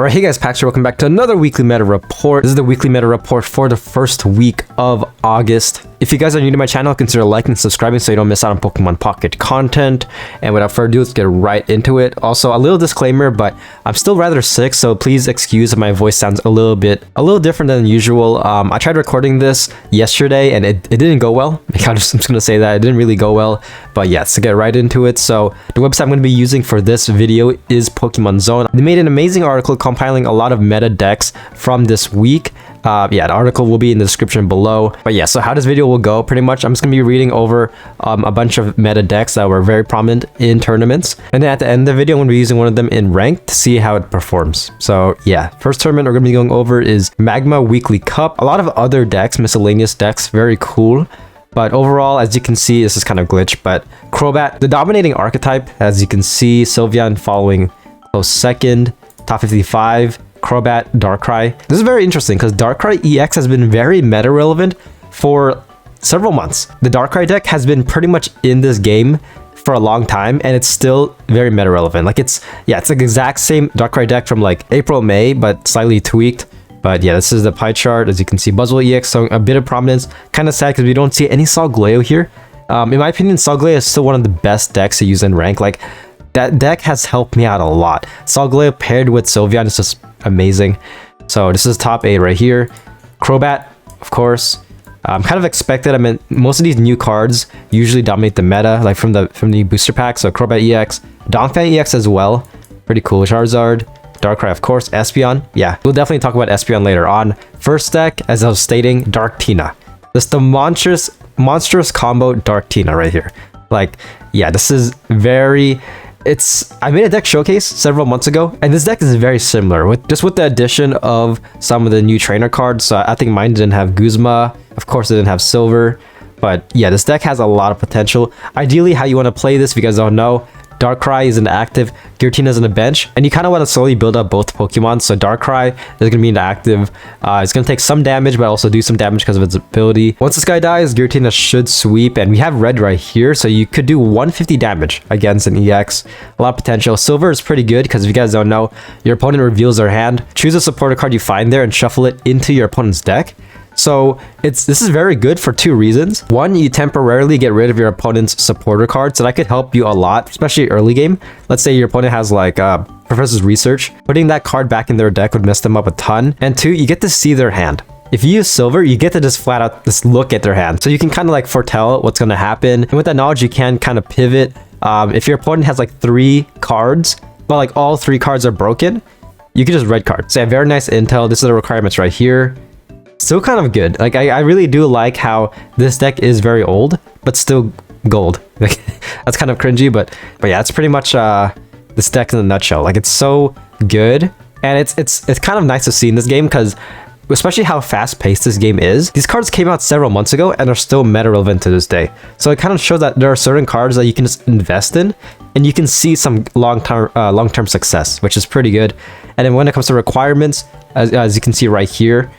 Alright, hey guys, Pax here. Welcome back to another weekly meta report. This is the weekly meta report for the first week of August. If you guys are new to my channel, consider liking and subscribing so you don't miss out on Pokemon Pocket content. And without further ado, let's get right into it. Also, a little disclaimer, but I'm still rather sick, so please excuse if my voice sounds a little different than usual. I tried recording this yesterday and it didn't go well. I'm just gonna say that it didn't really go well. But yeah, let's get right into it. So the website I'm gonna be using for this video is Pokemon Zone. They made an amazing article compiling a lot of meta decks from this week. Yeah, the article will be in the description below. But yeah, so how this video will go, pretty much, I'm just gonna be reading over a bunch of meta decks that were very prominent in tournaments. And then at the end of the video, I'm gonna be using one of them in ranked to see how it performs. So yeah, first tournament we're gonna be going over is Magma Weekly Cup. A lot of other decks, miscellaneous decks, very cool. But overall, as you can see, this is kind of glitched, but Crobat, the dominating archetype, as you can see, Sylveon following close second, top 55, Crobat, Darkrai. This is very interesting because Darkrai EX has been very meta relevant for several months. The Darkrai deck has been pretty much in this game for a long time and it's still very meta relevant. Like it's the exact same Darkrai deck from like April, May, but slightly tweaked. But yeah, this is the pie chart. As you can see, Buzzwole EX showing a bit of prominence. Kind of sad because we don't see any Solgaleo here. In my opinion, Solgaleo is still one of the best decks to use in rank. Like, that deck has helped me out a lot. Solgaleo paired with Sylveon is just amazing. So this is top 8 right here. Crobat, of course. Kind of expected. I mean, most of these new cards usually dominate the meta, like from the booster pack. So Crobat EX, Donphan EX as well. Pretty cool. Charizard, Darkrai, of course, Espeon. Yeah, we'll definitely talk about Espeon later on. First deck, as I was stating, Darktina. This is the monstrous combo Darktina right here. Like, yeah, this is very... I made a deck showcase several months ago, and this deck is very similar with the addition of some of the new trainer cards. So I think mine didn't have Guzma. Of course, it didn't have Silver. But yeah, this deck has a lot of potential. Ideally, how you want to play this, if you guys don't know, Darkrai is an active, Giratina is in the bench, and you kind of want to slowly build up both Pokemon. So Darkrai is going to be in the active. It's going to take some damage, but also do some damage because of its ability. Once this guy dies, Giratina should sweep, and we have red right here, so you could do 150 damage against an EX. A lot of potential. Silver is pretty good because if you guys don't know, your opponent reveals their hand. Choose a supporter card you find there and shuffle it into your opponent's deck. So this is very good for two reasons. One, you temporarily get rid of your opponent's supporter card, so that could help you a lot, especially early game. Let's say your opponent has like Professor's Research. Putting that card back in their deck would mess them up a ton. And two, you get to see their hand. If you use Silver, you get to just flat out just look at their hand. So you can kind of like foretell what's going to happen. And with that knowledge, you can kind of pivot. If your opponent has like 3 cards, but like all 3 cards are broken, you can just red card. So yeah, very nice intel. This is the requirements right here. Still kind of good. Like I really do like how this deck is very old, but still gold. Like that's kind of cringy, but yeah, it's pretty much this deck in a nutshell. Like it's so good, and it's kind of nice to see in this game because especially how fast-paced this game is. These cards came out several months ago and are still meta relevant to this day. So it kind of shows that there are certain cards that you can just invest in, and you can see some long-term success, which is pretty good. And then when it comes to requirements, as you can see right here.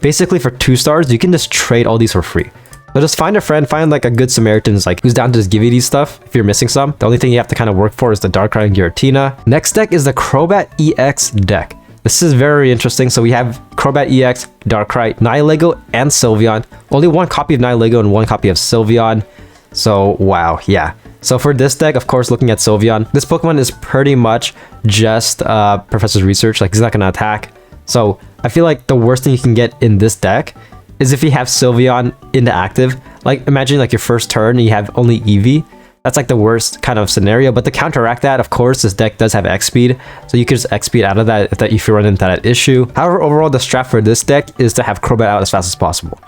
Basically for 2 stars, you can just trade all these for free. So just find a friend, find like a good Samaritan's like who's down to just give you these stuff if you're missing some. The only thing you have to kind of work for is the Darkrai and Giratina. Next deck is the Crobat EX deck. This is very interesting. So we have Crobat EX, Darkrai, Nihilego, and Sylveon. Only 1 copy of Nihilego and 1 copy of Sylveon. So wow, yeah. So for this deck, of course, looking at Sylveon, this Pokemon is pretty much just Professor's Research. Like he's not gonna attack. So I feel like the worst thing you can get in this deck is if you have Sylveon in the active. Like imagine like your first turn and you have only Eevee. That's like the worst kind of scenario. But to counteract that, of course, this deck does have X speed, so you can just X speed out of that if you run into that issue. However, overall, the strat for this deck is to have Crobat out as fast as possible.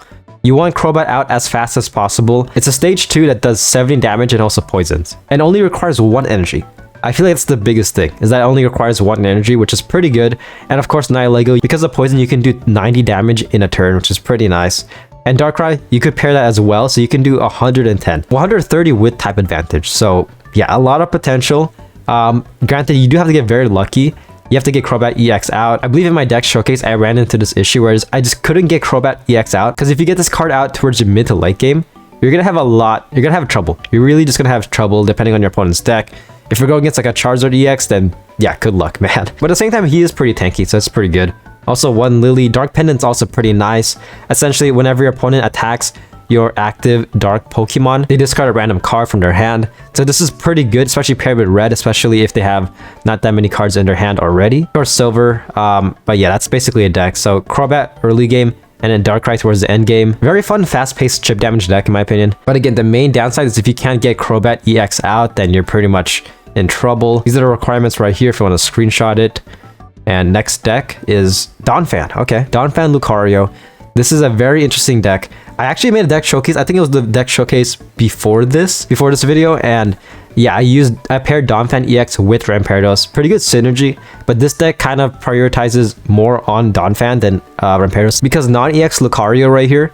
You want Crobat out as fast as possible. It's a stage 2 that does 70 damage and also poisons, and only requires 1 energy. I feel like that's the biggest thing, is that it only requires 1 energy, which is pretty good. And of course, Nihilego, because of poison, you can do 90 damage in a turn, which is pretty nice. And Darkrai, you could pair that as well, so you can do 110. 130 with type advantage. So yeah, a lot of potential. Granted, you do have to get very lucky. You have to get Crobat EX out. I believe in my deck showcase, I ran into this issue where I just couldn't get Crobat EX out, because if you get this card out towards your mid to late game, you're gonna have you're gonna have trouble. You're really just gonna have trouble depending on your opponent's deck. If you're going against like a Charizard EX, then yeah, good luck, man. But at the same time, he is pretty tanky, so it's pretty good. Also, 1 Lily. Dark Pendant's also pretty nice. Essentially, whenever your opponent attacks your active dark Pokemon, they discard a random card from their hand. So this is pretty good, especially paired with red, especially if they have not that many cards in their hand already. Or silver, but yeah, that's basically a deck. So Crobat early game, and then Darkrai towards the end game. Very fun, fast-paced chip damage deck in my opinion. But again, the main downside is if you can't get Crobat EX out, then you're pretty much in trouble. These are the requirements right here if you want to screenshot it. And next deck is Donphan. Okay, Donphan Lucario. This is a very interesting deck. I actually made a deck showcase. I think it was the deck showcase before this video, and yeah, I paired Donphan EX with Rampardos. Pretty good synergy, but this deck kind of prioritizes more on Donphan than Rampardos, because non-EX Lucario right here,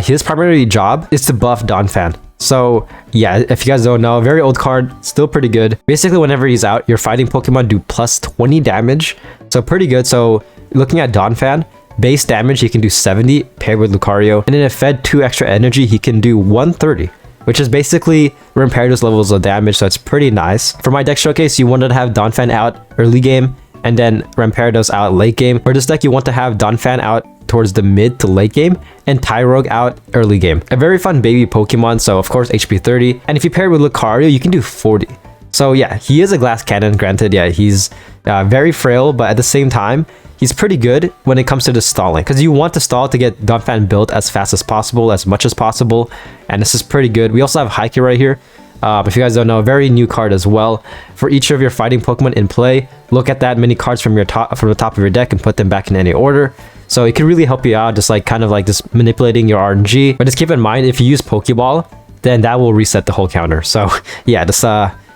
his primary job is to buff Donphan. So yeah, if you guys don't know, very old card, still pretty good. Basically, whenever he's out, your fighting Pokemon do plus 20 damage, so pretty good. So looking at Donphan, base damage, he can do 70 paired with Lucario, and then if fed 2 extra energy, he can do 130, which is basically Rampardos levels of damage, so it's pretty nice. For my deck showcase, you wanted to have Donphan out early game, and then Rampardos out late game. For this deck, you want to have Donphan out towards the mid to late game, and Tyrogue out early game. A very fun baby Pokemon, so of course HP 30, and if you pair it with Lucario, you can do 40. So yeah, he is a glass cannon, granted, yeah, he's very frail, but at the same time, he's pretty good when it comes to the stalling, because you want to stall to get Donphan built as fast as possible, as much as possible, and this is pretty good. We also have Haikyuu right here. If you guys don't know, a very new card as well. For each of your fighting Pokemon in play, look at that many cards from the top of your deck and put them back in any order. So it can really help you out, just like kind of like just manipulating your RNG. But just keep in mind, if you use Pokeball, then that will reset the whole counter. So yeah, just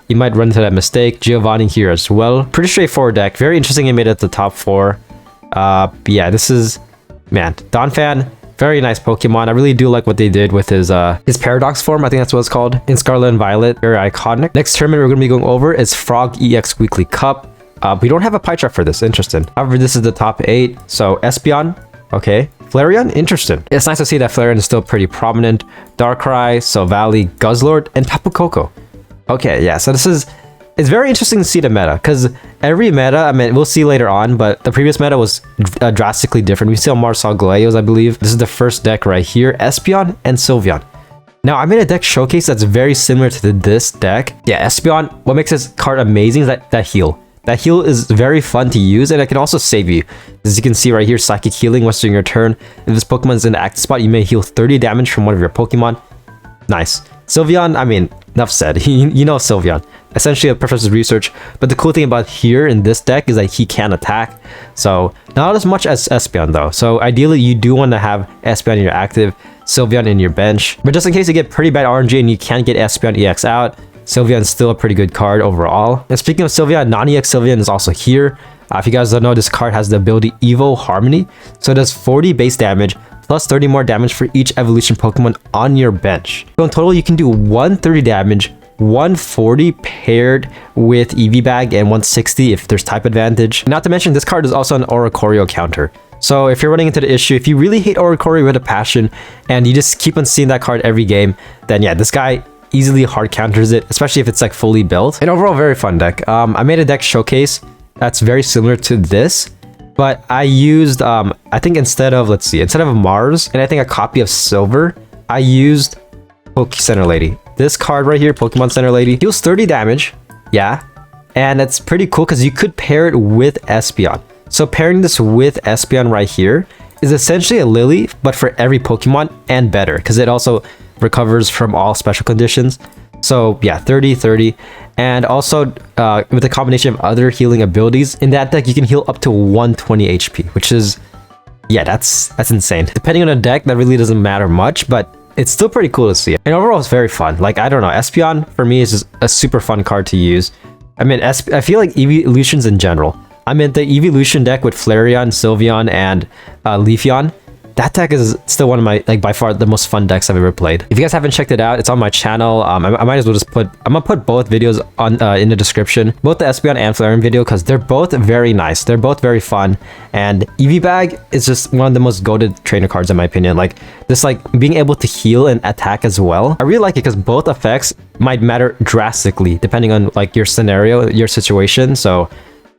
you might run into that mistake. Giovanni here as well. Pretty straightforward deck. Very interesting. It made it to the top 4. Yeah, this is, man, Donphan, very nice Pokemon. I really do like what they did with his Paradox form. I think that's what it's called in Scarlet and Violet. Very iconic. Next tournament we're going to be going over is Frog EX Weekly Cup. We don't have a pie chart for this. Interesting. However, this is the top 8. So Espeon, okay. Flareon, interesting. It's nice to see that Flareon is still pretty prominent. Darkrai, Silvally, Guzzlord, and Tapu Koko. Okay, yeah. So it's very interesting to see the meta, because every meta, I mean, we'll see later on, but the previous meta was drastically different. We still Marcel Galeos, I believe. This is the first deck right here, Espeon and Sylveon. Now, I made a deck showcase that's very similar to this deck. Yeah, Espeon, what makes this card amazing is that heal. That heal is very fun to use, and it can also save you. As you can see right here, Psychic Healing once during your turn. If this Pokemon is in the active spot, you may heal 30 damage from one of your Pokemon. Nice. Sylveon, I mean, enough said. You know Sylveon. Essentially, a Professor's Research. But the cool thing about here in this deck is that he can attack. So, not as much as Espeon though. So, ideally, you do want to have Espeon in your active, Sylveon in your bench. But just in case you get pretty bad RNG and you can't get Espeon EX out, Sylveon is still a pretty good card overall. And speaking of Sylveon, non-EX Sylveon is also here. If you guys don't know, this card has the ability Evo Harmony. So it does 40 base damage, plus 30 more damage for each evolution Pokemon on your bench. So in total, you can do 130 damage, 140 paired with EV Bag, and 160 if there's type advantage. Not to mention, this card is also an Oricorio counter. So if you're running into the issue, if you really hate Oricorio with a passion, and you just keep on seeing that card every game, then yeah, this guy easily hard counters it, especially if it's like fully built. And overall, very fun deck. I made a deck showcase that's very similar to this, but I used I think instead of Mars and I think a copy of Silver, I used Poke Center Lady. This card right here, Pokemon Center Lady, deals 30 damage. Yeah, and it's pretty cool because you could pair it with Espeon. So pairing this with Espeon right here is essentially a Lily, but for every Pokemon and better, because it also recovers from all special conditions. So yeah, 30, and also with a combination of other healing abilities in that deck, you can heal up to 120 HP, which is, yeah, that's insane. Depending on the deck, that really doesn't matter much, but it's still pretty cool to see. And overall, it's very fun. Like, I don't know, Espeon for me is just a super fun card to use. I mean, I feel like evolutions in general. I mean, the evolution deck with Flareon, Sylveon, and LEAFEON, that deck is still one of my, like, by far the most fun decks I've ever played. If you guys haven't checked it out, it's on my channel. I might as well just I'm gonna put both videos on in the description, both the Espeon and Flareon video, because they're both very nice. They're both very fun, and EV Bag is just one of the most goated trainer cards in my opinion. Like this, like being able to heal and attack as well. I really like it because both effects might matter drastically depending on like your scenario, your situation. So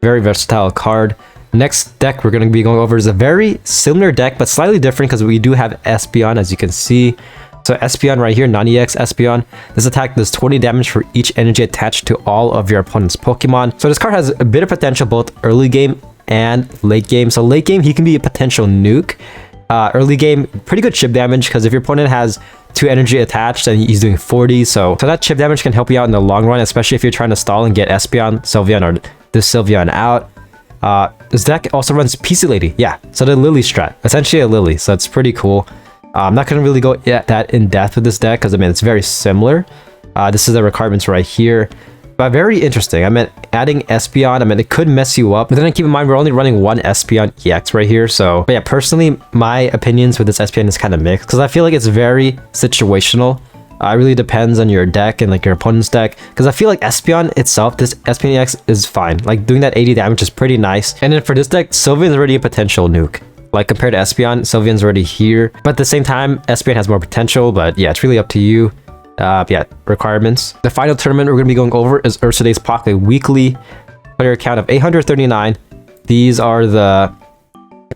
very versatile card. Next deck we're going to be going over is a very similar deck, but slightly different because we do have Espeon, as you can see. So Espeon right here, non-EX Espeon. This attack does 20 damage for each energy attached to all of your opponent's Pokemon. So this card has a bit of potential both early game and late game. So late game, he can be a potential nuke. Early game, pretty good chip damage because if your opponent has 2 energy attached and he's doing 40, so that chip damage can help you out in the long run, especially if you're trying to stall and get Espeon, Sylveon, or this Sylveon out. This deck also runs PC Lady, yeah, so the Lily strat, essentially a Lily, so it's pretty cool. I'm not going to really go that in depth with this deck because I mean it's very similar. This is the requirements right here, but very interesting. I mean, adding Espeon, I mean, it could mess you up, but then keep in mind we're only running one Espeon EX right here. So but yeah, personally my opinions with this Espeon is kind of mixed because I feel like it's very situational. It really depends on your deck and like your opponent's deck, because I feel like Espeon itself, this Espeon EX is fine. Like doing that 80 damage is pretty nice. And then for this deck, Sylveon's already a potential nuke. Like compared to Espeon, Sylveon's already here. But at the same time, Espeon has more potential, but yeah, it's really up to you. Yeah, requirements. The final tournament we're going to be going over is Ursuday's Pocket Weekly. Player count of 839. These are the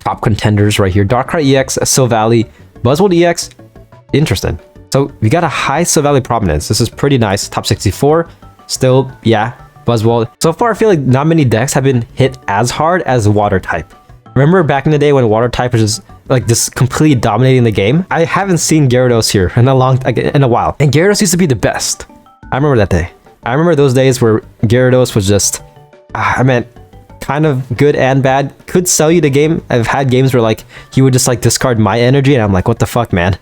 top contenders right here. Darkrai EX, Silvally, Buzzwole EX. Interesting. So we got a high Silvally prominence. This is pretty nice. Top 64. Still, yeah, Buzzwole. So far, I feel like not many decks have been hit as hard as Water type. Remember back in the day when Water type was just like this completely dominating the game? I haven't seen Gyarados here in a while. And Gyarados used to be the best. I remember that day. I remember those days where Gyarados was just, I mean, kind of good and bad. Could sell you the game. I've had games where like he would just like discard my energy and I'm like, what the fuck, man?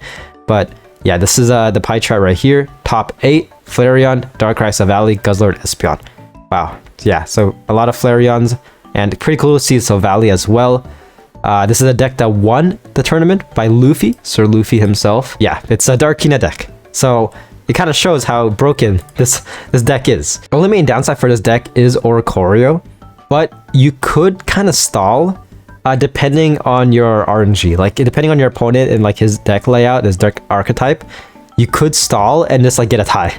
But yeah, this is the pie chart right here. Top 8, Flareon, Darkrai, Silvally, Guzzlord, Espeon. Wow. Yeah, so a lot of Flareons. And pretty cool to see Silvally as well. This is a deck that won the tournament by Luffy, Sir Luffy himself. Yeah, it's a Darkina deck. So it kind of shows how broken this deck is. The only main downside for this deck is Oricorio, but you could kind of stall depending on your RNG. Like depending on your opponent and like his deck layout, his deck archetype, you could stall and just like get a tie.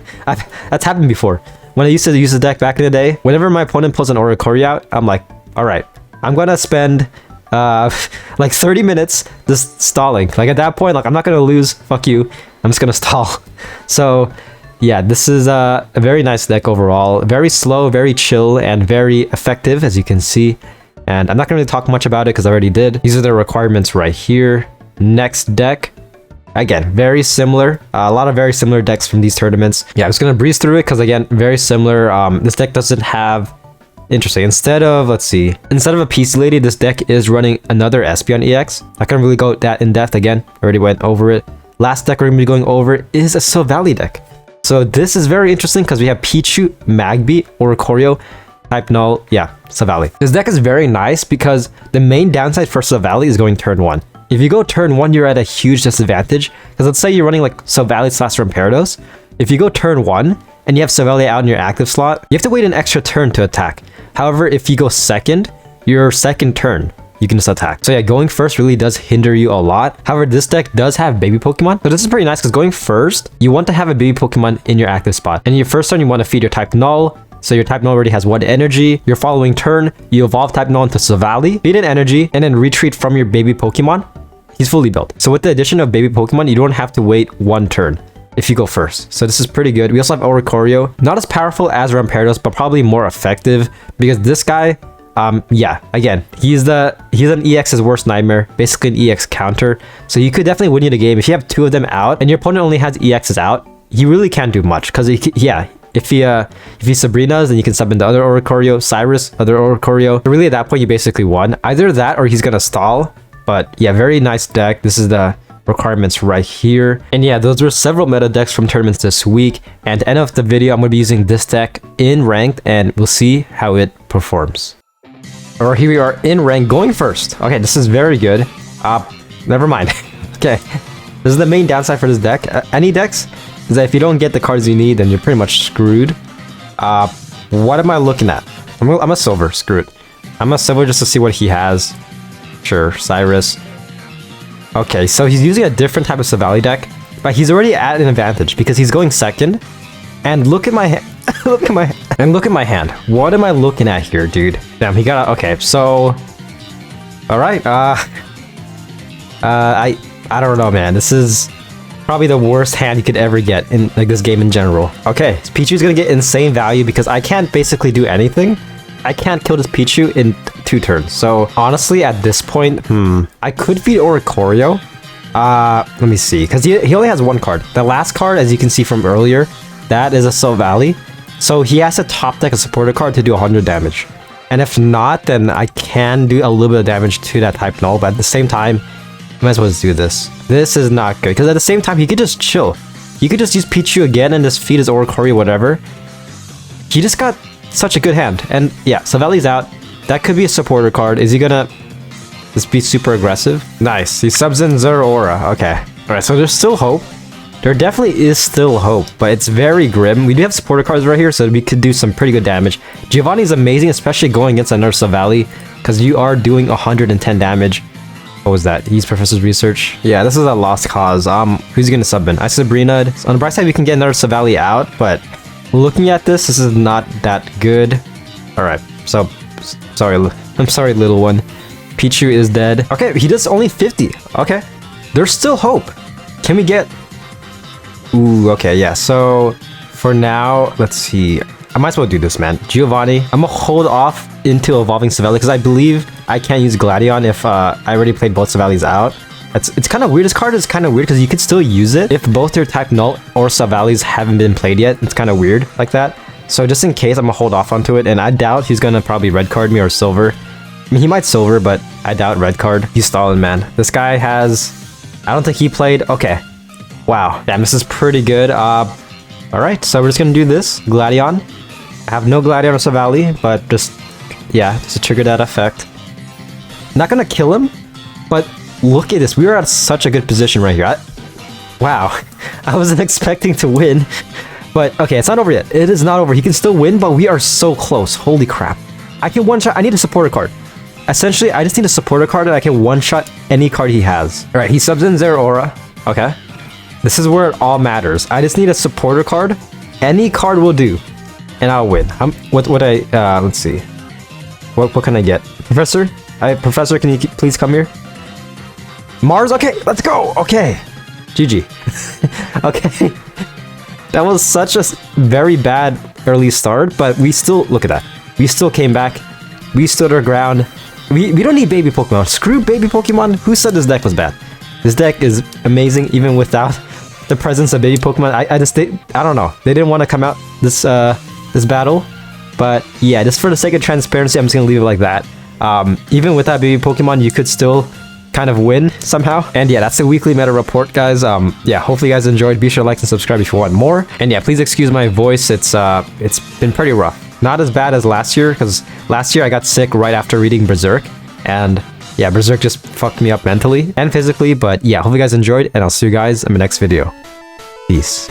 That's happened before. When I used to use the deck back in the day, whenever my opponent pulls an Oricorio out, I'm like, all right, I'm gonna spend like 30 minutes just stalling. Like at that point, like I'm not gonna lose, fuck you, I'm just gonna stall. So yeah, this is a very nice deck overall. Very slow, very chill, and very effective, as you can see. And I'm not gonna really talk much about it because I already did. These are the requirements right here. Next deck. Again, very similar. A lot of very similar decks from these tournaments. Yeah, I'm just gonna breeze through it because again, very similar. This deck doesn't have... Interesting. Instead of a PC Lady, this deck is running another Espeon EX. I can't really go that in depth again. I already went over it. Last deck we're gonna be going over is a Silvally deck. So this is very interesting because we have Pichu, Magby, Oricorio, Type Null, yeah, Silvally. This deck is very nice because the main downside for Silvally is going turn 1. If you go turn 1, you're at a huge disadvantage. Because let's say you're running like Silvally / Rampardos. If you go turn 1 and you have Silvally out in your active slot, you have to wait an extra turn to attack. However, if you go second, your second turn, you can just attack. So yeah, going first really does hinder you a lot. However, this deck does have baby Pokemon. So this is pretty nice because going first, you want to have a baby Pokemon in your active spot. And your first turn, you want to feed your Type Null. So your Type Null already has 1 energy. Your following turn, you evolve Type Null into Silvally, feed an energy, and then retreat from your baby Pokemon. He's fully built. So with the addition of baby Pokemon, you don't have to wait 1 turn if you go first. So this is pretty good. We also have Oricorio. Not as powerful as Rampardos, but probably more effective because this guy, yeah, again, he's an EX's worst nightmare, basically an EX counter. So you could definitely win you the game. If you have 2 of them out and your opponent only has EXs out, he really can't do much because yeah, if he Sabrina's, then you can sub in the other Oricorio, Cyrus, other Oricorio. So really at that point, you basically won. Either that or he's gonna stall. But yeah, very nice deck. This is the requirements right here. And yeah, those were several meta decks from tournaments this week. And at the end of the video, I'm going to be using this deck in ranked and we'll see how it performs. Alright, here we are in rank going first. Okay, this is very good. Never mind. Okay, this is the main downside for this deck. Any decks is that if you don't get the cards you need, then you're pretty much screwed. What am I looking at? I'm a silver. Screw it. I'm a silver just to see what he has. Sure, Cyrus. Okay, so he's using a different type of Savali deck, but he's already at an advantage because he's going second. And look at my hand. look at my hand. What am I looking at here, dude? Damn, he got. Okay, so. All right. I don't know, man. This is probably the worst hand you could ever get in like this game in general. Okay, so Pichu's gonna get insane value because I can't basically do anything. I can't kill this Pichu in 2 turns. So honestly, at this point, I could feed Oricorio. Let me see, because he only has 1 card. The last card, as you can see from earlier, that is a Silvally. So he has to top deck a supporter card to do 100 damage. And if not, then I can do a little bit of damage to that type null. But at the same time, I might as well just do this. This is not good, because at the same time, he could just chill. He could just use Pichu again and just feed his Oricorio, whatever. He just got such a good hand. And yeah, Silvally's out. That could be a supporter card. Is he gonna just be super aggressive? Nice. He subs in Zeraora. Okay. Alright, so there's still hope. There definitely is still hope, but it's very grim. We do have supporter cards right here, so we could do some pretty good damage. Giovanni's amazing, especially going against another Silvally, because you are doing 110 damage. What was that? Use Professor's Research. Yeah, this is a lost cause. Who's he gonna sub in? Isobrina. So on the bright side, we can get another Silvally out, but looking at this is not that good. Alright, so sorry. I'm sorry, little one. Pichu is dead. Okay, he does only 50. Okay. There's still hope. Can we get... Ooh, okay, yeah. So for now, let's see. I might as well do this, man. Giovanni. I'm gonna hold off into evolving Silvally because I believe I can't use Gladion if I already played both Silvallis out. It's kind of weird. This card is kind of weird because you could still use it if both their type null or Silvallis haven't been played yet. It's kind of weird like that. So just in case, I'm gonna hold off onto it, and I doubt he's gonna probably red card me or silver. I mean, he might silver, but I doubt red card. He's stalling, man. This guy has... I don't think he played... Okay. Wow. Damn, this is pretty good. Alright, so we're just gonna do this. Gladion. I have no Gladion or Silvally, but just... Yeah, just to trigger that effect. Not gonna kill him, but look at this. We are at such a good position right here. Wow. I wasn't expecting to win. But, okay, it's not over yet. It is not over. He can still win, but we are so close. Holy crap. I can one-shot... I need a supporter card. Essentially, I just need a supporter card and I can one-shot any card he has. Alright, he subs in Zeraora. Okay. This is where it all matters. I just need a supporter card. Any card will do. And I'll win. Let's see. What can I get? Professor? Professor, can you please come here? Mars? Okay, let's go! Okay. GG. Okay. That was such a very bad early start, but we still... Look at that. We still came back. We stood our ground. We don't need baby Pokemon. Screw baby Pokemon. Who said this deck was bad? This deck is amazing even without the presence of baby Pokemon. I don't know. They didn't want to come out this battle. But yeah, just for the sake of transparency, I'm just gonna leave it like that. Even without baby Pokemon, you could still kind of win somehow. And yeah, that's the weekly meta report, guys. Yeah, hopefully you guys enjoyed. Be sure to like and subscribe if you want more. And yeah, please excuse my voice. It's been pretty rough. Not as bad as last year, because last year I got sick right after reading Berserk. And yeah, Berserk just fucked me up mentally and physically. But yeah, hope you guys enjoyed, and I'll see you guys in the next video. Peace.